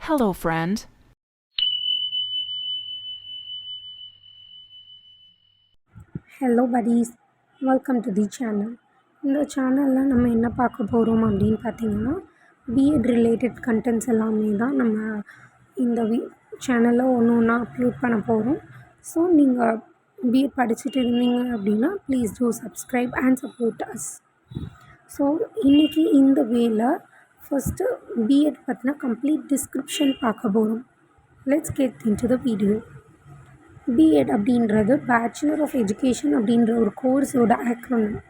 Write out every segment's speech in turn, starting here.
Hello, friend. Hello buddies, welcome to the channel. இந்த சேனலில் நம்ம என்ன பார்க்க போகிறோம் அப்படின்னு பார்த்தீங்கன்னா, பிஎட் ரிலேட்டட் கண்டென்ட்ஸ் எல்லாமே தான் நம்ம இந்த சேனலில் ஒன்று ஒன்றா அப்லோட் பண்ண போகிறோம். ஸோ நீங்கள் பிஎட் படிச்சுட்டு இருந்தீங்க அப்படின்னா please do subscribe and support us. So இன்றைக்கி இந்த வேல ஃபஸ்ட்டு பிஎட் பற்றின கம்ப்ளீட் டிஸ்கிரிப்ஷன் பார்க்க போகிறோம். Let's get into the video. B Ed அப்படின்றது பேச்சுலர் ஆஃப் எஜுகேஷன் அப்படின்ற ஒரு கோர்ஸோட ஆக்ரோனிம்.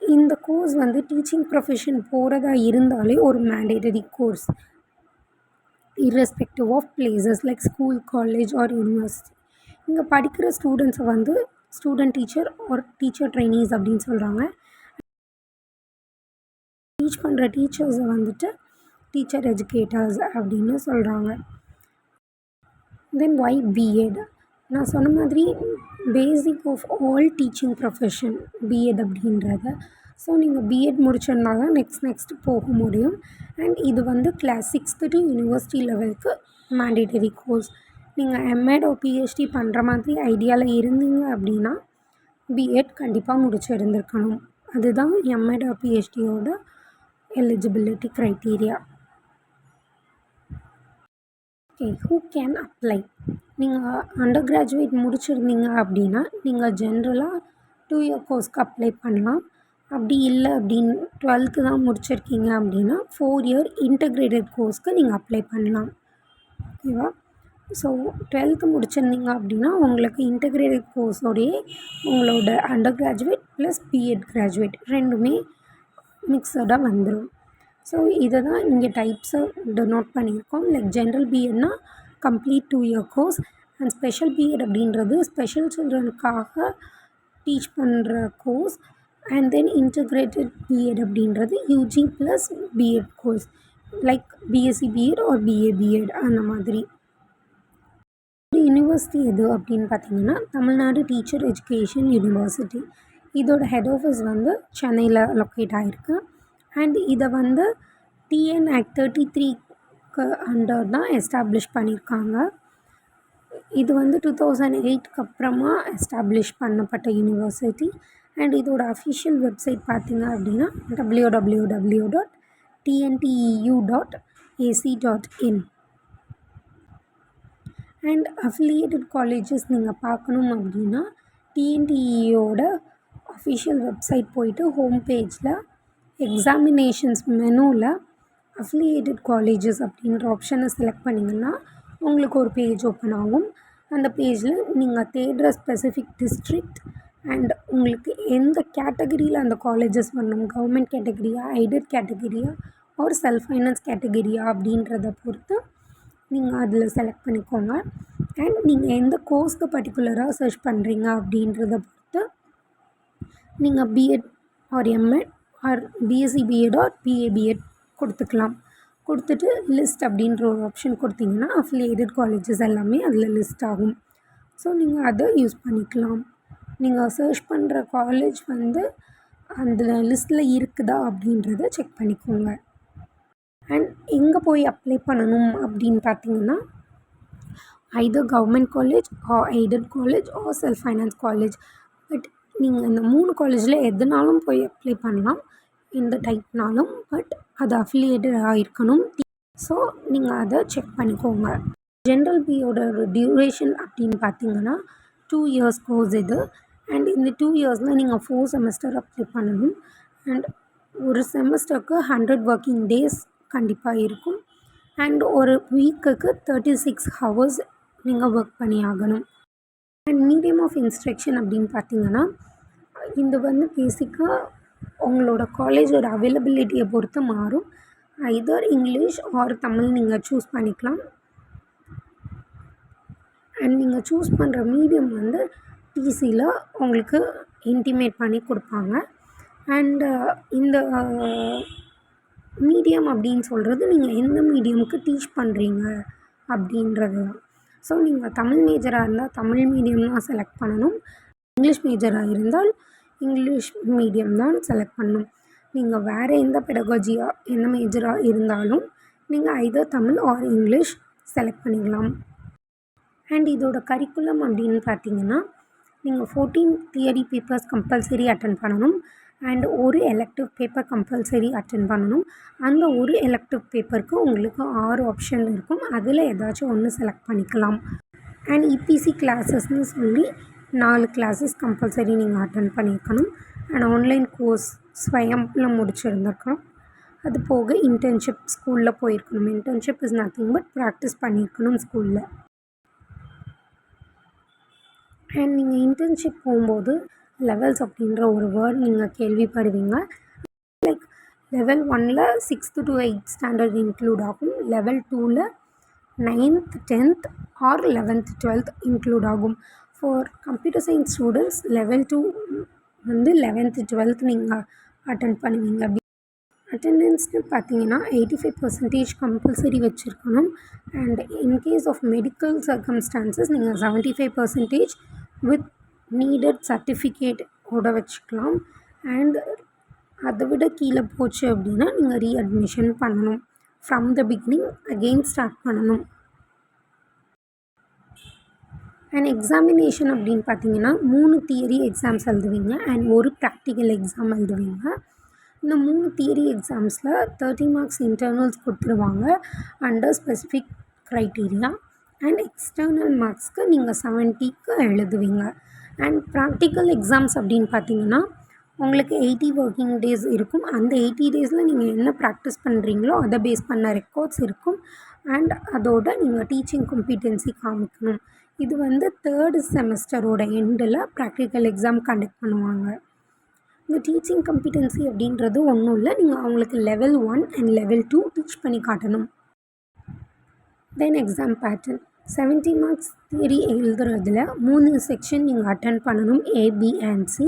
இந்த கோர்ஸ் வந்து டீச்சிங் ப்ரொஃபஷன் போகிறதா இருந்தாலே ஒரு mandatory course, irrespective of places like school, college or university. இங்கே படிக்கிற ஸ்டூடெண்ட்ஸை வந்து student teacher or teacher trainees அப்படின்னு சொல்கிறாங்க. டீச் பண்ணுற டீச்சர்ஸை வந்துட்டு டீச்சர் எஜுகேட்டர்ஸ் அப்படின்னு சொல்கிறாங்க. Then why BEd? நான் சொன்ன மாதிரி basic of all teaching profession BEd அப்படின்றத. ஸோ நீங்கள் பிஎட் முடிச்சிருந்தா தான் நெக்ஸ்ட் போக முடியும். அண்ட் இது வந்து கிளாஸ் 6th to யூனிவர்சிட்டி லெவலுக்கு மேண்டேட்டரி கோர்ஸ். நீங்கள் எம்எட் or பிஹெச்டி பண்ணுற மாதிரி ஐடியாவில் இருந்தீங்க அப்படின்னா பிஎட் கண்டிப்பாக முடிச்சிருந்துருக்கணும். அதுதான் எம்எட் or பிஹெச்டியோட eligibility criteria. Okay, who can apply? நீங்கள் அண்டர் கிராஜுவேட் முடிச்சிருந்தீங்க அப்படின்னா நீங்கள் ஜென்ரலாக 2 year கோர்ஸ்க்கு அப்ளை பண்ணலாம். அப்படி இல்லை அப்படின்னு 12th தான் முடிச்சிருக்கீங்க அப்படின்னா 4 year இன்டகிரேட்டட் கோர்ஸ்க்கு நீங்கள் அப்ளை பண்ணலாம். ஓகேவா? ஸோ 12th முடிச்சிருந்தீங்க அப்படின்னா உங்களுக்கு இன்டகிரேட்டட் கோர்ஸோடையே உங்களோட undergraduate plus BEd graduate ரெண்டுமே மிக்சடாக வந்துடும். ஸோ இதை தான் இங்கே டைப்ஸை டெனோட் பண்ணியிருக்கோம். லைக் ஜென்ரல் பிஎட்னா complete 2 year course, and special BEd அப்படின்றது ஸ்பெஷல் சில்ட்ரனுக்காக டீச் பண்ணுற course. And then integrated BEd அப்படின்றது UG plus BEd course like BSc BEd or BA BEd அந்த மாதிரி. யூனிவர்சிட்டி எது அப்படின்னு பார்த்தீங்கன்னா தமிழ்நாடு டீச்சர் எஜுகேஷன் யூனிவர்சிட்டி. இதோட ஹெட் ஆஃபீஸ் வந்து சென்னையில் லொக்கேட் ஆகிருக்கு. அண்ட் இதை வந்து டிஎன் ஆக்ட் 33க்கு அண்டர் தான் எஸ்டாப்ளிஷ் பண்ணியிருக்காங்க. இது வந்து 2008க்கு அப்புறமா எஸ்டாப்ளிஷ் பண்ணப்பட்ட யூனிவர்சிட்டி. அண்ட் இதோட அஃபிஷியல் வெப்சைட் பார்த்திங்க அப்படின்னா www.tnteu.ac.in. அண்ட் அஃபிலியேட்டட் காலேஜஸ் நீங்கள் பார்க்கணும் அப்படின்னா டிஎன்டிஇயோட அஃபிஷியல் வெப்சைட் போயிட்டு ஹோம் பேஜில் எக்ஸாமினேஷன்ஸ் மெனுவில் அஃபிலியேட்டட் காலேஜஸ் அப்படின்ற ஆப்ஷனை செலக்ட் பண்ணிங்கன்னா உங்களுக்கு ஒரு பேஜ் ஓப்பன் ஆகும். அந்த பேஜில் நீங்கள் தேடுற ஸ்பெசிஃபிக் டிஸ்ட்ரிக்ட் அண்ட் உங்களுக்கு எந்த கேட்டகரியில் அந்த காலேஜஸ் வரணும், கவர்மெண்ட் கேட்டகரியா, எய்டட் கேட்டகரியா ஒரு செல்ஃப் ஃபைனான்ஸ் கேட்டகரியா அப்படின்றத பொறுத்து நீங்கள் அதில் செலக்ட் பண்ணிக்கோங்க. அண்ட் நீங்கள் எந்த கோர்ஸ்க்கு பர்டிகுலராக சர்ச் பண்ணுறீங்க அப்படின்றத பொறுத்து நீங்கள் B Ed or M Ed or B Sc BEd or BA B Ed கொடுத்துக்கலாம். கொடுத்துட்டு லிஸ்ட் அப்படின்ற ஒரு ஆப்ஷன் கொடுத்தீங்கன்னா அஃபிலியேட்டட் காலேஜஸ் எல்லாமே அதில் லிஸ்ட் ஆகும். ஸோ நீங்கள் அதை யூஸ் பண்ணிக்கலாம். நீங்கள் சர்ச் பண்ணுற காலேஜ் வந்து அந்த லிஸ்ட்டில் இருக்குதா அப்படின்றத செக் பண்ணிக்கோங்க. அண்ட் எங்கே போய் அப்ளை பண்ணணும் அப்படின்னு பார்த்தீங்கன்னா either government college or aided college or self finance college. But நீங்கள் இந்த 3 காலேஜில் எதுனாலும் போய் அப்ளை பண்ணலாம், எந்த டைப்னாலும். பட் அது அஃபிலியேட்டடாக இருக்கணும். ஸோ நீங்கள் அதை செக் பண்ணிக்கோங்க. ஜென்ரல் பியோட டியூரேஷன் அப்படின்னு பார்த்தீங்கன்னா 2 years கோர்ஸ் இது. அண்ட் இந்த 2 yearsல நீங்கள் 4 semester அப்ளை பண்ணணும். அண்ட் ஒரு செமஸ்டருக்கு 100 working days கண்டிப்பாக இருக்கும். அண்ட் ஒரு வீக்குக்கு 36 hours நீங்கள் ஒர்க் பண்ணி ஆகணும். அண்ட் மீடியம் ஆஃப் இன்ஸ்ட்ரக்ஷன் அப்படின்னு பார்த்தீங்கன்னா இது வந்து பேசிக்காக உங்களோட காலேஜோட அவைலபிலிட்டியை பொறுத்து மாறும். ஐதர் இங்கிலீஷ் ஆர் தமிழ் நீங்கள் சூஸ் பண்ணிக்கலாம். அண்ட் நீங்கள் சூஸ் பண்ணுற மீடியம் வந்து டிசியில் உங்களுக்கு இன்டிமேட் பண்ணி கொடுப்பாங்க. அண்டு இந்த மீடியம் அப்படின்னு சொல்கிறது நீங்கள் எந்த மீடியமுக்கு டீச் பண்ணுறீங்க அப்படின்றது தான். ஸோ நீங்கள் தமிழ் மேஜராக இருந்தால் தமிழ் மீடியம் தான் செலக்ட் பண்ணணும். இங்கிலீஷ் மேஜராக இருந்தால் இங்கிலீஷ் மீடியம் தான் செலக்ட் பண்ணணும். நீங்கள் வேறு எந்த பெடகாஜியாக எந்த மேஜராக இருந்தாலும் நீங்கள் either Tamil or English select பண்ணிக்கலாம். அண்ட் இதோட கரிக்குலம் அப்படின்னு பார்த்தீங்கன்னா, நீங்கள் 14 தியரி பேப்பர்ஸ் கம்பல்சரி அட்டென்ட் பண்ணணும். அண்ட் ஒரு எலெக்டிவ் பேப்பர் கம்பல்சரி அட்டென்ட் பண்ணணும். அந்த ஒரு எலெக்டிவ் பேப்பருக்கு உங்களுக்கு 6 ஆப்ஷன் இருக்கும். அதில் ஏதாச்சும் ஒன்று செலக்ட் பண்ணிக்கலாம். அண்ட் இபிசி கிளாஸஸ்னு சொல்லி 4 கிளாஸஸ் கம்பல்சரி நீங்கள் அட்டென்ட் பண்ணியிருக்கணும். அண்ட் ஆன்லைன் கோர்ஸ் ஸ்வயம்ல முடிச்சிருந்துருக்கணும். அது போக இன்டர்ன்ஷிப் ஸ்கூலில் போயிருக்கணும். Internship is nothing but practice பண்ணியிருக்கணும் ஸ்கூலில். அண்ட் நீங்கள் இன்டர்ன்ஷிப் போகும்போது லெவல்ஸ் அப்படின்ற ஒரு வேர்ட் நீங்கள் கேள்விப்படுவீங்க. லைக் லெவல் 1ல் 6th to 8th standard include ஆகும். லெவல் 2ல் 9th 10th or 11th 12th include ஆகும். For computer science students level 2 வந்து 11th 12th நீங்கள் அட்டென்ட் பண்ணுவீங்க. அட்டெண்டன்ஸ்னு பார்த்தீங்கன்னா 85% கம்பல்சரி வச்சுருக்கணும். And in case of medical circumstances நீங்கள் 75% வித் நீடட் சர்டிஃபிகேட்டோட வச்சுக்கலாம். அண்ட் அதை விட கீழே போச்சு அப்படின்னா நீங்கள் ரீஅட்மிஷன் பண்ணணும். From the beginning again start பண்ணணும். அண்ட் எக்ஸாமினேஷன் அப்படின்னு பார்த்தீங்கன்னா 3 தியரி எக்ஸாம்ஸ் எழுதுவீங்க அண்ட் ஒரு ப்ராக்டிக்கல் எக்ஸாம் எழுதுவீங்க. இந்த 3 தியரி எக்ஸாம்ஸில் 30 மார்க்ஸ் இன்டர்னல்ஸ் கொடுத்துருவாங்க under specific criteria. And external மார்க்ஸ்க்கு நீங்கள் 70க்கு எழுதுவீங்க. அண்ட் ப்ராக்டிக்கல் எக்ஸாம்ஸ் அப்படின்னு பார்த்தீங்கன்னா உங்களுக்கு 80 ஒர்க்கிங் டேஸ் இருக்கும். அந்த 80 டேஸில் நீங்கள் என்ன ப்ராக்டிஸ் பண்ணுறீங்களோ அதை பேஸ் பண்ண ரெக்கார்ட்ஸ் இருக்கும். அண்ட் அதோட நீங்கள் டீச்சிங் காம்பிடென்சி காமிக்கணும். இது வந்து 3rd செமஸ்டரோட எண்டில் ப்ராக்டிக்கல் எக்ஸாம் கண்டக்ட் பண்ணுவாங்க. இந்த டீச்சிங் காம்பிடென்சி அப்படின்றது ஒன்றும் இல்லை, நீங்கள் அவங்களுக்கு லெவல் 1 அண்ட் லெவல் 2 டீச் பண்ணி காட்டணும். Then exam pattern 70 marks theory எழுதுறதுல 3 செக்ஷன் நீங்கள் அட்டென்ட் பண்ணணும். A, B and C.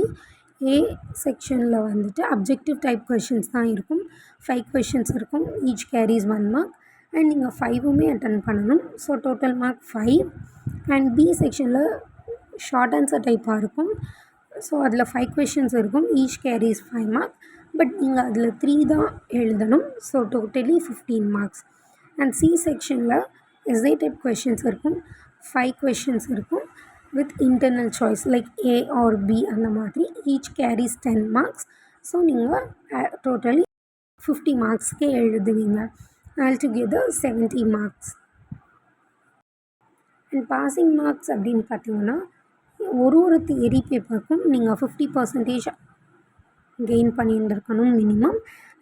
A செக்ஷனில் வந்துட்டு அப்ஜெக்டிவ் டைப் கொஷின்ஸ் தான் இருக்கும். 5 கொஷின்ஸ் இருக்கும். Each carries 1 mark. அண்ட் நீங்கள் 5மே அட்டென்ட் பண்ணணும். So total mark 5. And B செக்ஷனில் ஷார்ட் ஆன்சர் டைப்பாக இருக்கும். ஸோ அதில் 5 கொஷின்ஸ் இருக்கும். Each carries 5 mark. பட் நீங்கள் அதில் 3 தான் எழுதணும். So totally 15 marks. And C செக்ஷனில் எஸ்ஏ டைப் கொஷின்ஸ் இருக்கும். 5 கொஷின்ஸ் இருக்கும் with internal choice like A or B அந்த மாதிரி. Each carries 10 marks. ஸோ நீங்கள் டோட்டலி 50 மார்க்ஸ்க்கே எழுதுவீங்க. Altogether 70 marks. And passing marks அப்படின்னு பார்த்தீங்கன்னா ஒரு தியரி பேப்பருக்கும் நீங்கள் 50% கெயின் பண்ணியிருந்துருக்கணும் மினிமம்.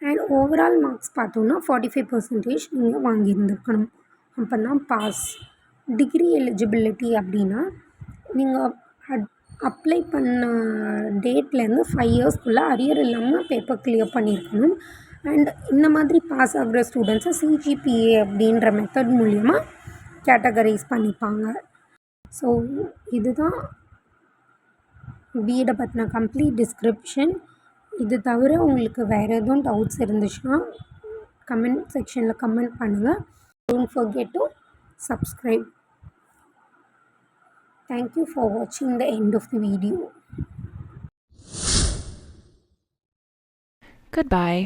அண்ட் ஓவரால் மார்க்ஸ் பார்த்தோன்னா 45% நீங்கள் வாங்கியிருந்துருக்கணும். அப்போ தான் பாஸ். டிகிரி எலிஜிபிலிட்டி அப்படின்னா நீங்கள் அப்ளை பண்ண டேட்லேருந்து 5 இயர்ஸ்க்குள்ளே அரியர் இல்லாமல் பேப்பர் கிளியர் பண்ணியிருக்கணும். அண்ட் இந்த மாதிரி பாஸ் ஆகிற ஸ்டூடெண்ட்ஸை CGPA அப்படின்ற மெத்தட் மூலிமா கேட்டகரைஸ் பண்ணிப்பாங்க. ஸோ இதுதான் பிஎடை பற்றின கம்ப்ளீட் டிஸ்கிரிப்ஷன். இது தவிர உங்களுக்கு வேறு எதுவும் டவுட்ஸ் இருந்துச்சுன்னா கமெண்ட் செக்ஷனில் கமெண்ட் பண்ணுங்கள். Don't forget to subscribe. Thank you for watching the end of the video. Goodbye.